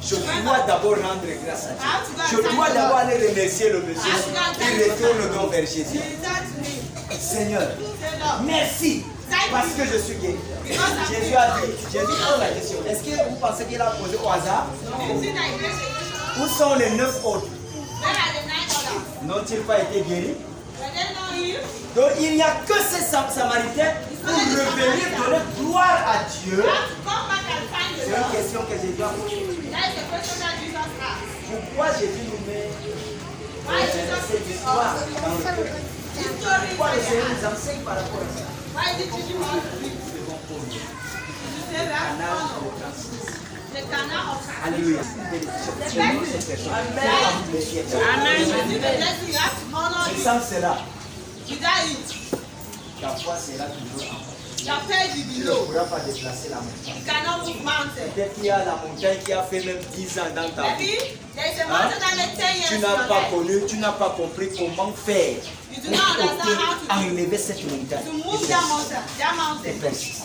Je dois d'abord rendre grâce à Dieu. Je dois d'abord aller remercier le monsieur. Il retourne donc vers Jésus. Seigneur, merci parce que je suis guéri. Jésus a dit, Jésus pose la question. Est-ce que vous pensez qu'il a posé au hasard? Où sont les 9 autres? N'ont-ils pas été guéris? Donc il n'y a que ces Samaritains pour revenir donner gloire à Dieu. C'est une question que Jésus a posée. Pourquoi Jésus nous met cette histoire dans le cœur? Pourquoi le Seigneur nous enseigne par rapport à ça? Alléluia. Tu sens cela. Ta foi sera toujours en tu ne pourras pas déplacer la montagne. Peut-être qu'il y a la montagne qui a fait même 10 ans dans ta vie. Tu n'as pas connu, tu n'as pas compris comment faire pour enlever cette montagne. Et persiste.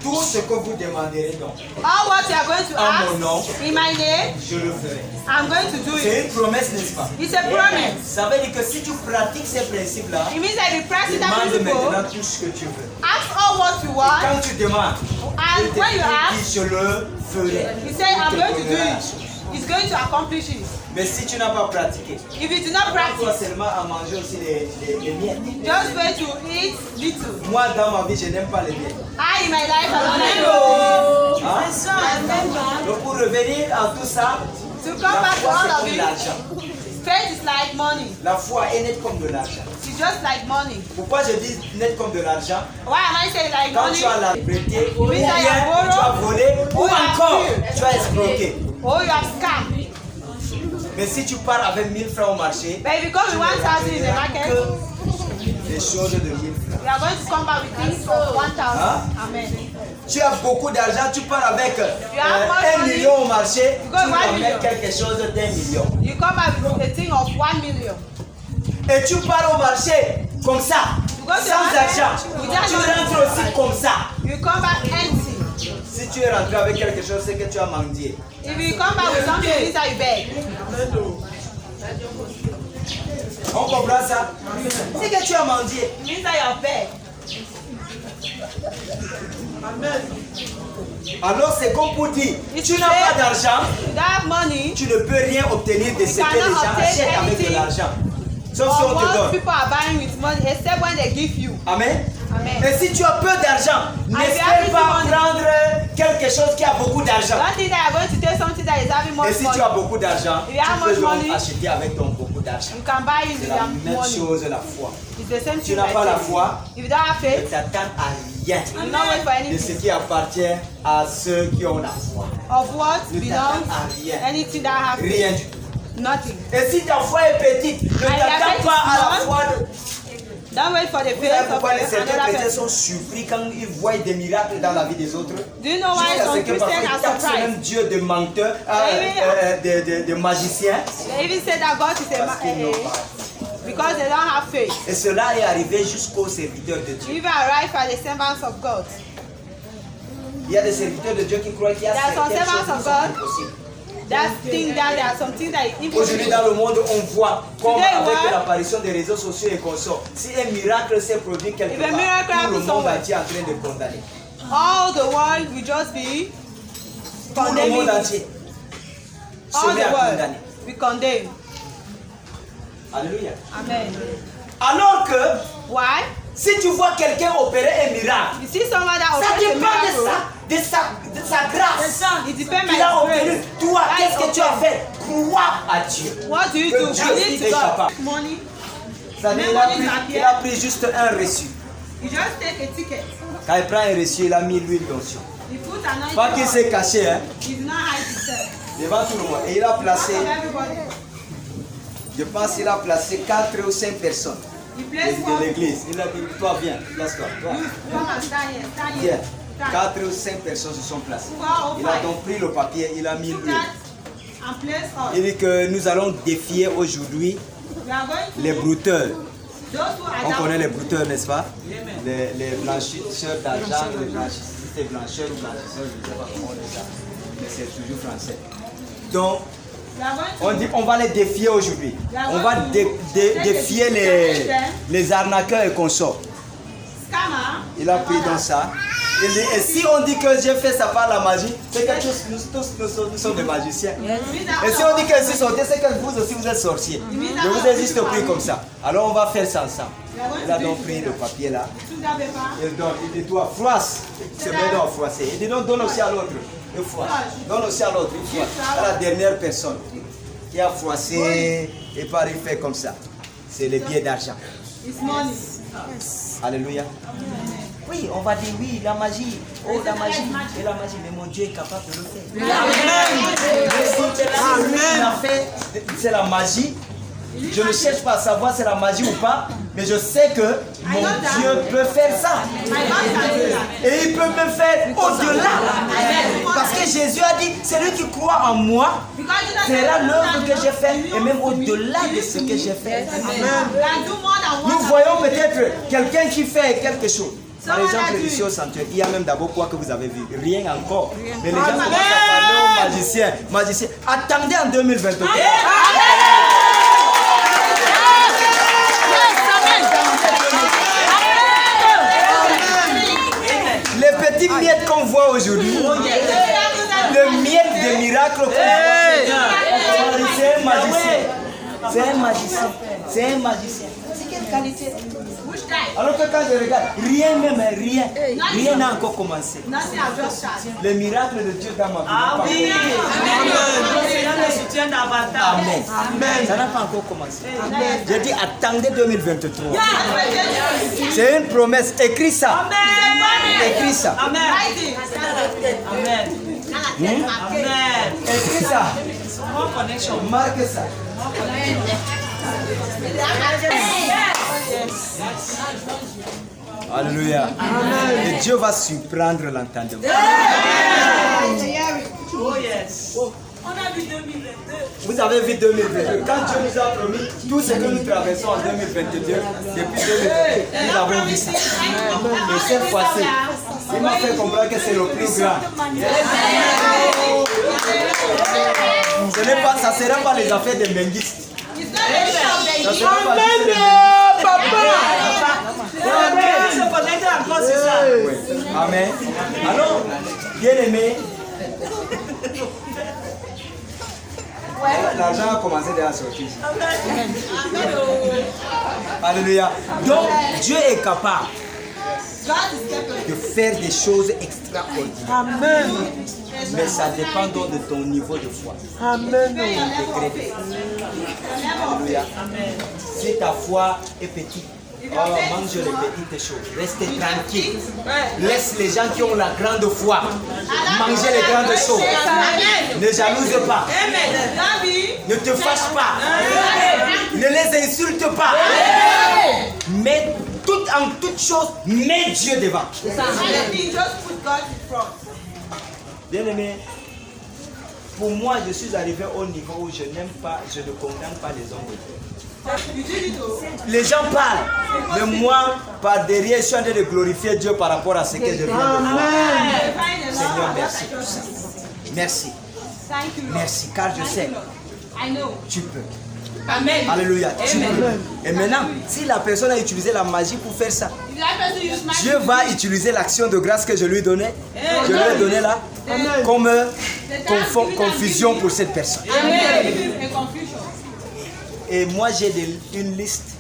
Tout ce que vous demanderez donc All what you are going to en mon ask nom, in my name, je le ferai. I'm going to do C'est it. une promesse, n'est-ce pas? It's a promise. Ça veut dire que si tu pratiques ces principes-là, It means that if you practice that demande principle, maintenant tout ce que tu veux. ask all what you want, Quand tu demandes, and when you ask, je le ferai. he said, I'm Il te going to do donnera la it. chose. He's going to accomplish it. Mais si tu n'as pas pratiqué, If you do not toi practice, seulement à manger aussi les miettes. just wait to eat little. Moi, dans ma vie, je n'aime pas les miettes. I in my life alone. Hein? Donc pour revenir à tout ça, To come la back to foi all c'est of comme it, l'argent. faith is like money. La foi est nette comme de l'argent. It's just like money. Pourquoi je dis nette comme de l'argent? Why am I saying like Quand money? tu as la prêté, ou Means bien that you have tu as borrowed, volé, ou or you have encore steal. tu as escroqué. Oh, you have scam. Mais si tu pars avec 1000 francs au marché, But if you come tu with ne 1,000 in the ramèneras market, que des choses de 1000 francs. we are going to come back with things of 1,000. Hein? Amen. Tu as beaucoup d'argent, tu pars avec have much 1 money, million au marché, you go tu 1 ramènes million. quelque chose d'1 million. You come back with a thing of 1 million. Et tu pars au marché comme ça, You go to the sans market argent. without Tu money. rentres aussi comme ça. You come back empty. Si tu es rentré avec quelque chose, c'est que tu as mendié. If you come back with something, it means that you beg. On comprend ça? C'est que tu as mendié. It means that you have begged. Alors c'est comme pour dire, tu n'as pas d'argent, You don't have money. tu ne peux rien obtenir de ce que les cannot gens obtain achètent avec de anything l'argent. Sauf si Or on te what donne. people are buying with money, except when they give you. Amen. Amen. Mais si tu as peu d'argent, you have n'espère pas little money. prendre quelque chose qui a beaucoup d'argent. Don't think that you're going to take something that is having Et much si money. tu as beaucoup d'argent, If you have tu peux much donc money, acheter avec ton beaucoup d'argent. You can buy it C'est with la your même money. chose la foi. It's the same Tu thing n'as like pas la faith. foi, If you don't have ne faith, t'attends à rien you don't wait for de anything. ce qui appartient à ceux qui ont la foi. Of what Ne belongs, t'attends à rien. anything that have faith. Rien du tout. Nothing. Et si ta foi est petite, ne your faith t'attends is pas à la small, foi de... Don't wait for the Vous savez faith of pourquoi certains another chrétiens person. sont surpris quand ils voient des miracles dans la vie des autres? Do you know why Jusqu'à ce some que parfois Christians ils are taxent même surprised? Dieu de menteur, de magicien. They even say that God is Parce qu'ils n'ont pas. because they don't have faith. Et cela est arrivé jusqu'aux serviteurs de Dieu. Even arrive at the servants of God. Il y a des serviteurs de Dieu qui croient qu'il y a There are some certaines choses servants qui of sont God. impossibles. That thing that there are some things that is Aujourd'hui impossible. dans le monde, on voit comme Today, avec what? l'apparition des réseaux sociaux et consorts, si un miracle s'est produit quelque If a part, miracle tout le happens monde somewhere. entier est en train de condamner. All the world will just be Tout le condemning. monde entier se All met à the world condamner. will condemn. Alléluia. Amen. Alors que Why? si tu vois quelqu'un opérer un miracle, You see someone that ça operates a dépend miracle. de sa grâce. It depends Il a on obtenu. grace. Toi, That qu'est-ce is que tu as okay. fait? Crois à Dieu. What do you Que do? Dieu Believe est to God. capable. Money. Ça veut dire, il a pris juste un reçu. You just take a ticket. Quand il prend un reçu, il a mis l'huile d'onction. You put anointing Pas qu'il s'est caché, hein, He did not hide himself. devant tout le monde. Et il a placé, From everybody. je pense qu'il a placé 4 ou 5 personnes He placed de l'église. Il a dit, toi viens, place-toi. Toi. Come and stand here. Stand Viens. here. Stand. 4 ou 5 personnes se sont placées. 4 or Il a 5. donc pris le papier, il a mis Took l'huile. that and place us. Il dit que nous allons défier aujourd'hui We are going to les brouteurs. those who are On down. connaît les brouteurs, n'est-ce pas? Les blanchisseurs d'argent, les blanchisseurs ou blanchisseurs, je ne sais pas comment on dit ça. Mais c'est toujours français. Donc, We are going to on dit on va les défier aujourd'hui. On va défier les arnaqueurs et consorts. scammer. Il a pris dans ça. Il dit, et si on dit que j'ai fait ça par la magie, c'est que nous sommes des magiciens. Et si on dit que je suis sorcier, c'est que vous aussi vous êtes sorciers. Je vous ai juste pris comme ça. Alors on va faire ça ensemble. Il a donc pris le papier là. Took that paper. Il donne, il dit toi, froisse. C'est bien d'en froisser. Il dit non, donne aussi à l'autre. Il froisse. Donne aussi à l'autre. Il froisse. À la dernière personne qui a froissé et par il fait comme ça. C'est les billets d'argent. It's money. Alléluia. Oui, on va dire oui, la magie. Oh, la magie. Et la magie, mais mon Dieu est capable de le faire. Amen. C'est la magie. Je ne cherche pas à savoir si c'est la magie ou pas, mais je sais que mon Dieu peut faire ça. Et il peut me faire au-delà. Parce que Jésus a dit, celui qui croit en moi fera l'œuvre que j'ai faite et même au-delà de ce que j'ai fait. Nous voyons peut-être quelqu'un qui fait quelque chose. Par exemple, ici au sanctuaire, il y a même d'abord quoi que vous avez vu. Rien encore. Mais les gens commencent à parler aux magiciens. Magiciens, attendez en 2023. Les petits miettes qu'on voit aujourd'hui, le miette des miracles qu'on voit, c'est un magicien. C'est un magicien. C'est un magicien. C'est quelle qualité? Alors que quand je regarde, rien même, rien n'a encore commencé. Le miracle de Dieu dans ma vie. Ah oui. Amen. Amen. Ça n'a pas encore commencé. J'ai dit attendez 2023. C'est une promesse. Écris ça. Écris ça. Amen. Amen. Amen. Écris ça. More connection. Marque ça. Alléluia. Et Dieu va surprendre l'entendement. Oh yes. On a vu 2022. Vous avez vu 2022. Quand Dieu nous a promis tout ce que nous traversons en 2022, depuis 2022, nous avons vu ça. Et cette fois-ci, il m'a fait comprendre que c'est le plus grand. Ça ne sera pas les affaires des menguistes. Ça sera pas juste les Amen. Alors, bien aimé, l'argent a commencé déjà à sortir. Alléluia. Donc, Dieu est capable de faire des choses extraordinaires. Amen. Mais ça dépend donc de ton niveau de foi. Amen. Alléluia. Si ta foi est petite, mange les petites choses. Restez tranquille. Laisse les gens qui ont la grande foi manger les grandes choses. Ne jalouse pas. Ne te fâche pas. Ne les insulte pas. Mais en toute chose, mets Dieu devant. Bien aimé, pour moi, je suis arrivé au niveau où je n'aime pas, je ne condamne pas les hommes de Dieu. Les gens parlent, mais moi, par derrière, je suis en train de glorifier Dieu par rapport à ce que je viens de voir. Seigneur, merci pour ça. Merci. Merci, car je sais, tu peux. Amen. Alléluia, tu peux. Et maintenant, si la personne a utilisé la magie pour faire ça, Dieu va utiliser l'action de grâce que je lui ai donnée. Je lui ai donné là, comme confusion pour cette personne. Et moi, j'ai une liste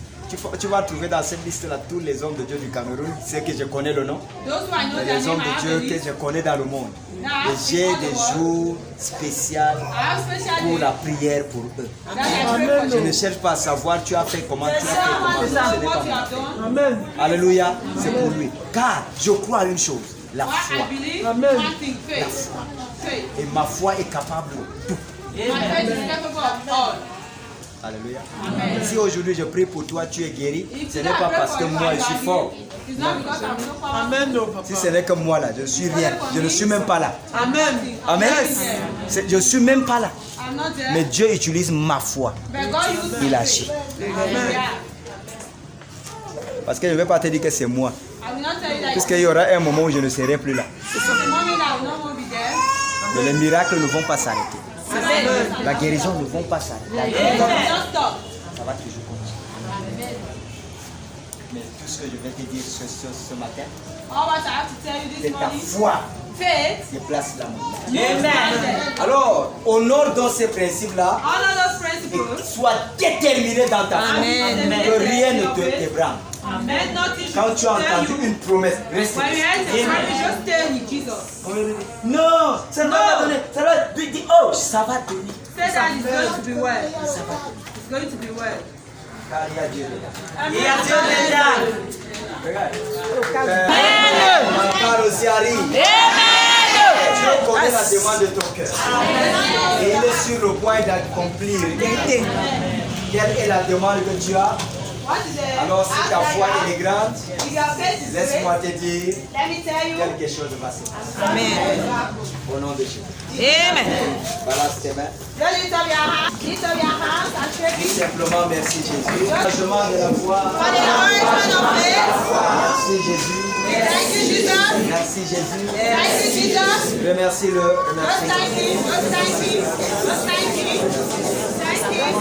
Tu vas trouver dans cette liste-là tous les hommes de Dieu du Cameroun, ceux que je connais le nom, Those who I know et their les name, hommes I de have Dieu a que list. je connais dans le monde. Now, Et j'ai des jours spéciaux I have special pour days la prière pour eux. that I pray for Je you. ne cherche pas à savoir tu as fait comment, tu as fait comment. What Ce n'est pas you moi. have done, Amen. Alléluia, c'est pour lui. Car je crois à une chose, la what foi. I believe, Amen. one thing, faith. Faith. Et ma foi est capable de tout. My faith is capable of all. Alléluia. Si aujourd'hui je prie pour toi, tu es guéri, If ce today n'est I pas pray parce for que you, moi I je suis shall fort. heal. It's not because I'm so powerful. Amen, no, papa. Si ce n'est que moi là, je ne suis rien. Je ne suis même pas là. Amen. Amen. Je ne suis même pas là. I'm not there. Mais Dieu utilise ma foi. But God used Il my agit. faith. Yeah. Parce que je ne vais pas te dire que c'est moi. I will not tell you that Puisqu'il y aura un moment où je ne serai plus là. the moment that I will not be there. Mais les miracles ne vont pas s'arrêter. La guérison ne vont pas s'arrêter. It will not stop. Ça va toujours continuer. Mais tout ce que je vais te dire ce matin, All what I have to tell you c'est this ta morning, foi faith, qui place la montagne. Amen. Alors, honore dans ces principes-là Honor those et principles. sois déterminé dans ta foi. Que rien ne te ébranle. Let nothing Quand tu as tell entendu you. une promesse, reste. When you hear the promise, just stay in Jesus. Non, ça ne va pas donner. Ça va dire, oh, ça va donner. Say that it's going to be well. It's going to be well. Car il y a Dieu dedans. Amen. Regarde. Car aussi arrive. Dieu connaît la demande de ton cœur. Et il est sur le point d'accomplir. Quelle est la demande que tu as? What is the Alors si ta foi est grande, if your faith is laisse-moi great, te dire, let me tell you. quelque chose va se passer. Amen. Au nom de Jésus. Amen. Balance tes mains. Just lift up your hands. Lift up your hands and shake Dis it. simplement merci Jésus. L'engagement de la foi. For the encouragement of faith. Merci Jésus. Thank you, Jesus. Merci Jésus. Thank you, Jesus. Remercie-le. Just Remercie-le. thank him. Just thank him. Just thank him. Thank him.